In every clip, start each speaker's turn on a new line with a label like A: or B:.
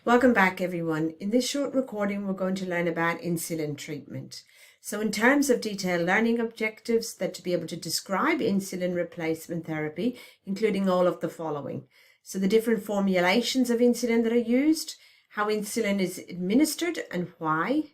A: Welcome back, everyone. In this short recording, we're going to learn about insulin treatment. So in terms of detailed learning objectives, that to be able to describe insulin replacement therapy, including all of the following. So the different formulations of insulin that are used, how insulin is administered and why,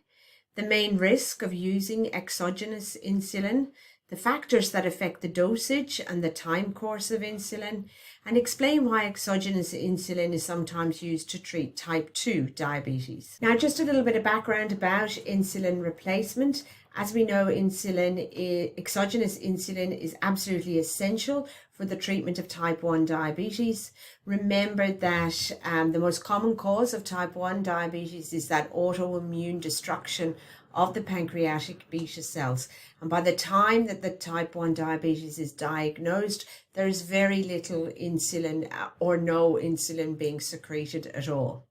A: the main risk of using exogenous insulin, the factors that affect the dosage and the time course of insulin, and explain why exogenous insulin is sometimes used to treat type 2 diabetes. Now, just a little bit of background about insulin replacement. As we know, exogenous insulin is absolutely essential for the treatment of type 1 diabetes. Remember that the most common cause of type 1 diabetes is that autoimmune destruction of the pancreatic beta cells. And by the time that the type 1 diabetes is diagnosed, there is very little insulin or no insulin being secreted at all.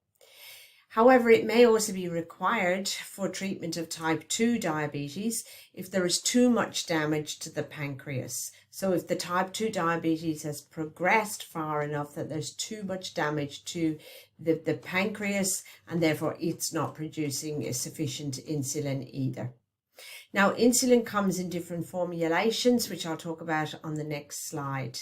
A: However, it may also be required for treatment of type 2 diabetes if there is too much damage to the pancreas. So if the type 2 diabetes has progressed far enough that there's too much damage to the pancreas, and therefore it's not producing a sufficient insulin either. Now, insulin comes in different formulations, which I'll talk about on the next slide.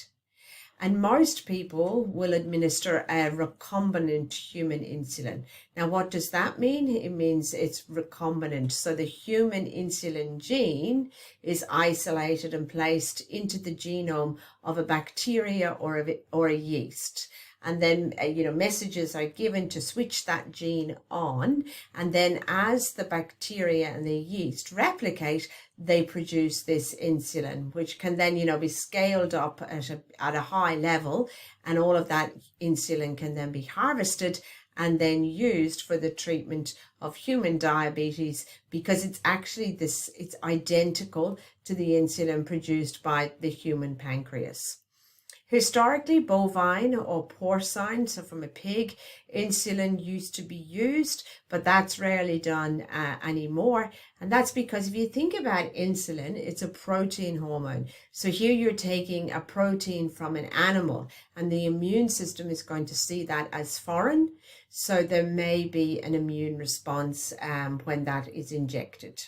A: And most people will administer a recombinant human insulin. Now, what does that mean? It means it's recombinant. So the human insulin gene is isolated and placed into the genome of a bacteria or a yeast. And then, messages are given to switch that gene on. And then as the bacteria and the yeast replicate, they produce this insulin, which can then, be scaled up at a high level. And all of that insulin can then be harvested and then used for the treatment of human diabetes, because it's actually it's identical to the insulin produced by the human pancreas. Historically, bovine or porcine, so from a pig, insulin used to be used, but that's rarely done anymore. And that's because if you think about insulin, it's a protein hormone. So here you're taking a protein from an animal, and the immune system is going to see that as foreign. So there may be an immune response when that is injected.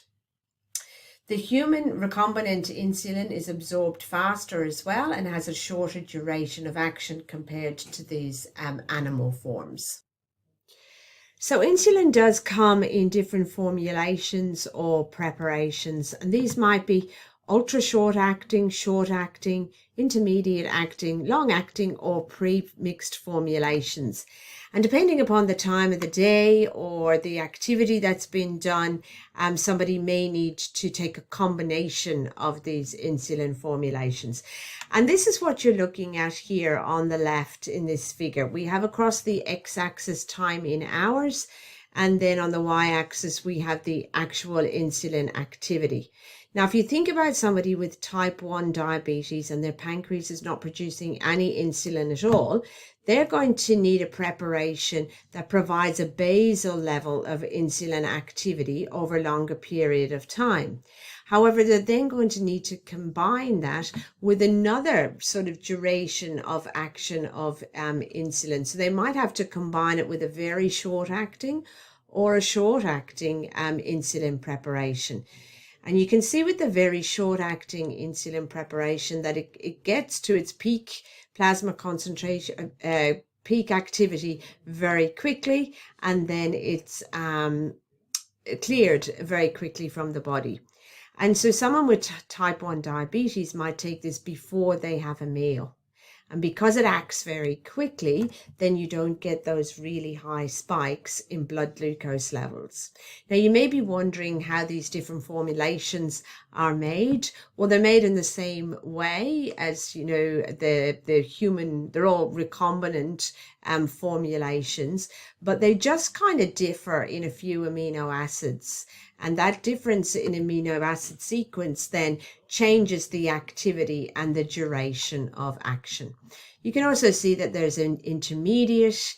A: The human recombinant insulin is absorbed faster as well and has a shorter duration of action compared to these animal forms. So insulin does come in different formulations or preparations, and these might be ultra short acting, intermediate acting, long acting, or pre-mixed formulations. And depending upon the time of the day or the activity that's been done, somebody may need to take a combination of these insulin formulations. And this is what you're looking at here on the left in this figure. We have across the x-axis time in hours, and then on the y-axis we have the actual insulin activity. Now, if you think about somebody with type 1 diabetes and their pancreas is not producing any insulin at all, they're going to need a preparation that provides a basal level of insulin activity over a longer period of time. However, they're then going to need to combine that with another sort of duration of action of insulin. So they might have to combine it with a very short acting or a short acting insulin preparation. And you can see with the very short-acting insulin preparation that it gets to its peak plasma concentration, peak activity very quickly, and then it's cleared very quickly from the body. And so someone with type 1 diabetes might take this before they have a meal. And because it acts very quickly, then you don't get those really high spikes in blood glucose levels. Now, you may be wondering how these different formulations are made. Well, they're made in the same way as, the human, they're all recombinant formulations, but they just kind of differ in a few amino acids. And that difference in amino acid sequence then changes the activity and the duration of action. You can also see that there's an intermediate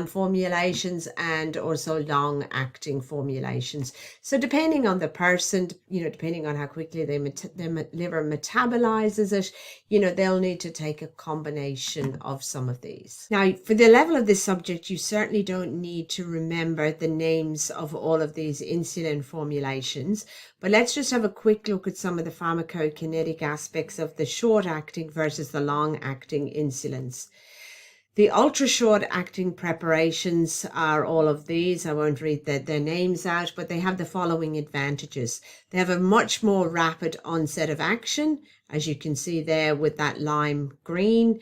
A: formulations and also long-acting formulations. So depending on the person, depending on how quickly their liver metabolizes it, they'll need to take a combination of some of these. Now, for the level of this subject, you certainly don't need to remember the names of all of these insulin formulations, but let's just have a quick look at some of the pharmacokinetic aspects of the short-acting versus the long-acting insulins. The ultra-short acting preparations are all of these. I won't read their names out, but they have the following advantages. They have a much more rapid onset of action, as you can see there with that lime green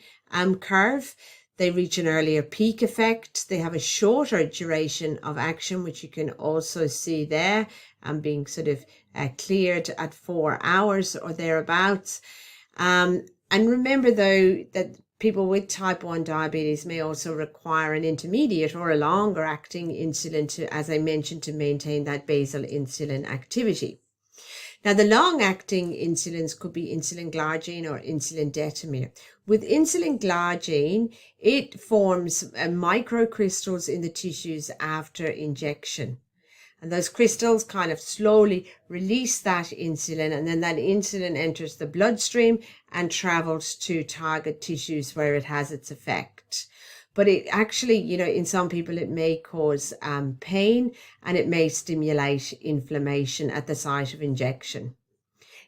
A: curve. They reach an earlier peak effect. They have a shorter duration of action, which you can also see there, being sort of cleared at 4 hours or thereabouts. And remember, though, that people with type 1 diabetes may also require an intermediate or a longer acting insulin to, as I mentioned, to maintain that basal insulin activity. Now, the long-acting insulins could be insulin glargine or insulin detamere. With insulin glargine, it forms microcrystals in the tissues after injection. And those crystals kind of slowly release that insulin, and then that insulin enters the bloodstream and travels to target tissues where it has its effect. But it actually, in some people, it may cause pain, and it may stimulate inflammation at the site of injection.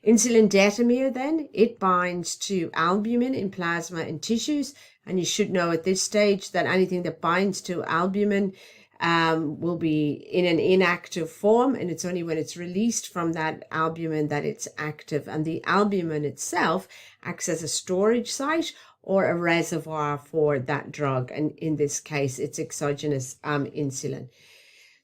A: Insulin detamere, then, it binds to albumin in plasma and tissues. And you should know at this stage that anything that binds to albumin will be in an inactive form, and it's only when it's released from that albumin that it's active. And the albumin itself acts as a storage site or a reservoir for that drug, and in this case it's exogenous insulin.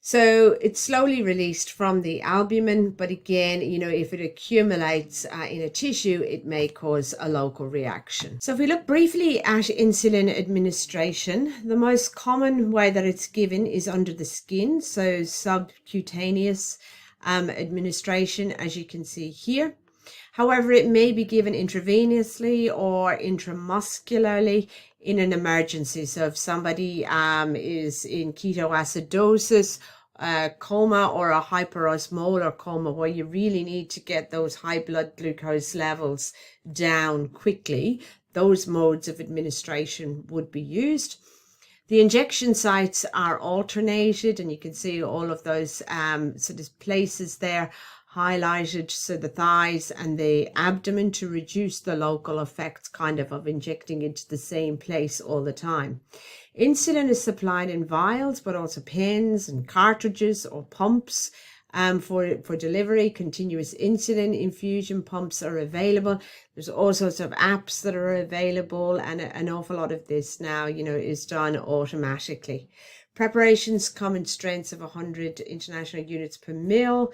A: So it's slowly released from the albumin, but again, if it accumulates in a tissue, it may cause a local reaction. So if we look briefly at insulin administration, the most common way that it's given is under the skin, so subcutaneous administration, as you can see here. However, it may be given intravenously or intramuscularly in an emergency. So if somebody is in ketoacidosis, coma, or a hyperosmolar coma, where you really need to get those high blood glucose levels down quickly, those modes of administration would be used. The injection sites are alternated, and you can see all of those sort of places there highlighted, so the thighs and the abdomen, to reduce the local effects of injecting into the same place all the time. Insulin is supplied in vials, but also pens and cartridges or pumps for delivery. Continuous insulin infusion pumps are available. There's all sorts of apps that are available, and an awful lot of this now, is done automatically. Preparations come in strengths of 100 international units per mil.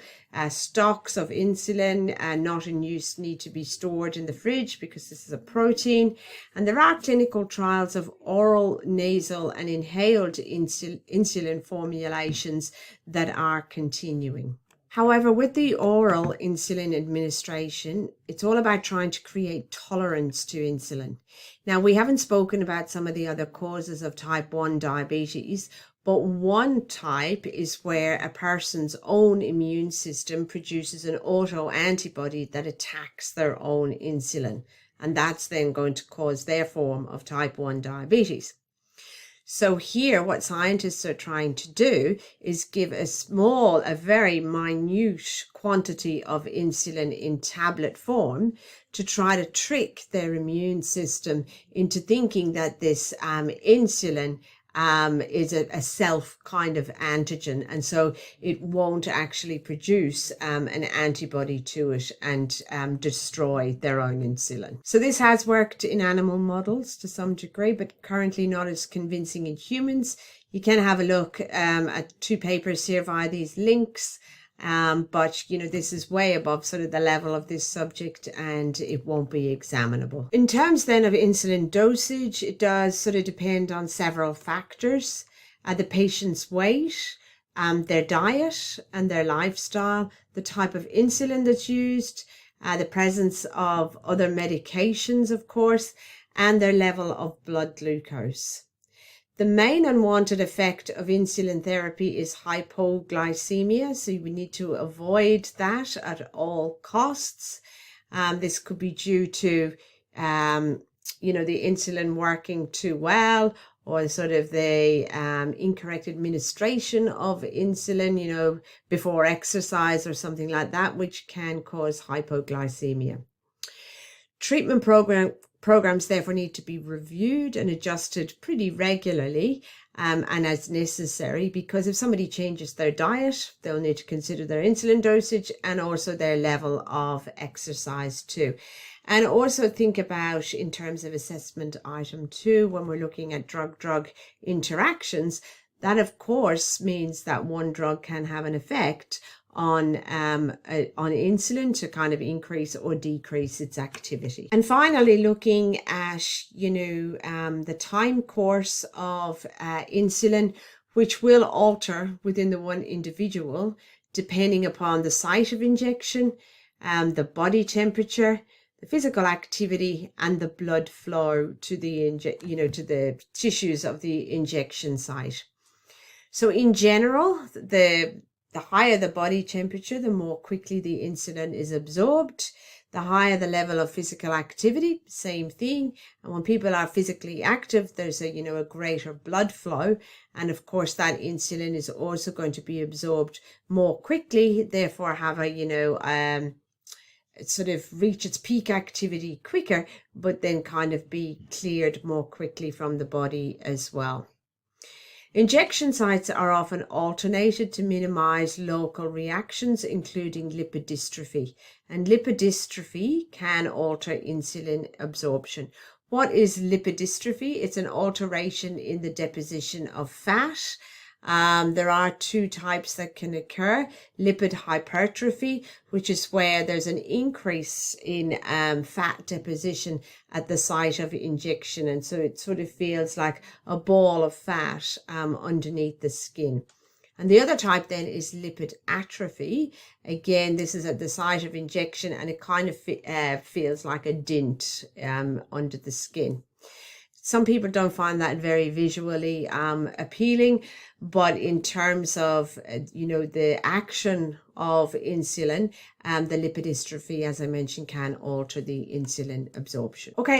A: Stocks of insulin not in use need to be stored in the fridge because this is a protein. And there are clinical trials of oral, nasal, and inhaled insulin formulations that are continuing. However, with the oral insulin administration, it's all about trying to create tolerance to insulin. Now, we haven't spoken about some of the other causes of type 1 diabetes, but one type is where a person's own immune system produces an autoantibody that attacks their own insulin, and that's then going to cause their form of type 1 diabetes. So here, what scientists are trying to do is give a very minute quantity of insulin in tablet form to try to trick their immune system into thinking that this insulin is a self kind of antigen, and so it won't actually produce an antibody to it and destroy their own insulin. So this has worked in animal models to some degree, but currently not as convincing in humans. You can have a look at 2 papers here via these links. But this is way above sort of the level of this subject, and it won't be examinable. In terms then of insulin dosage, it does sort of depend on several factors: the patient's weight, their diet and their lifestyle, the type of insulin that's used, the presence of other medications, of course, and their level of blood glucose. The main unwanted effect of insulin therapy is hypoglycemia, so we need to avoid that at all costs. This could be due to, the insulin working too well, or sort of the incorrect administration of insulin, before exercise or something like that, which can cause hypoglycemia. Treatment programs therefore need to be reviewed and adjusted pretty regularly and as necessary, because if somebody changes their diet, they'll need to consider their insulin dosage and also their level of exercise too. And also think about, in terms of assessment item 2, when we're looking at drug-drug interactions, that of course means that one drug can have an effect on insulin to kind of increase or decrease its activity. And finally, looking at the time course of insulin, which will alter within the one individual depending upon the site of injection, the body temperature, the physical activity, and the blood flow to the to the tissues of the injection site. So in general, the higher the body temperature, the more quickly the insulin is absorbed. The higher the level of physical activity, same thing. And when people are physically active, there's a greater blood flow. And of course, that insulin is also going to be absorbed more quickly, therefore have sort of reach its peak activity quicker, but then kind of be cleared more quickly from the body as well. Injection sites are often alternated to minimize local reactions, including lipodystrophy. And lipodystrophy can alter insulin absorption. What is lipodystrophy? It's an alteration in the deposition of fat. There are 2 types that can occur. Lipid hypertrophy, which is where there's an increase in fat deposition at the site of injection, and so it sort of feels like a ball of fat underneath the skin. And the other type then is lipid atrophy. Again, this is at the site of injection, and it kind of feels like a dint under the skin. Some people don't find that very visually appealing, but in terms of, the action of insulin, the lipodystrophy, as I mentioned, can alter the insulin absorption. Okay.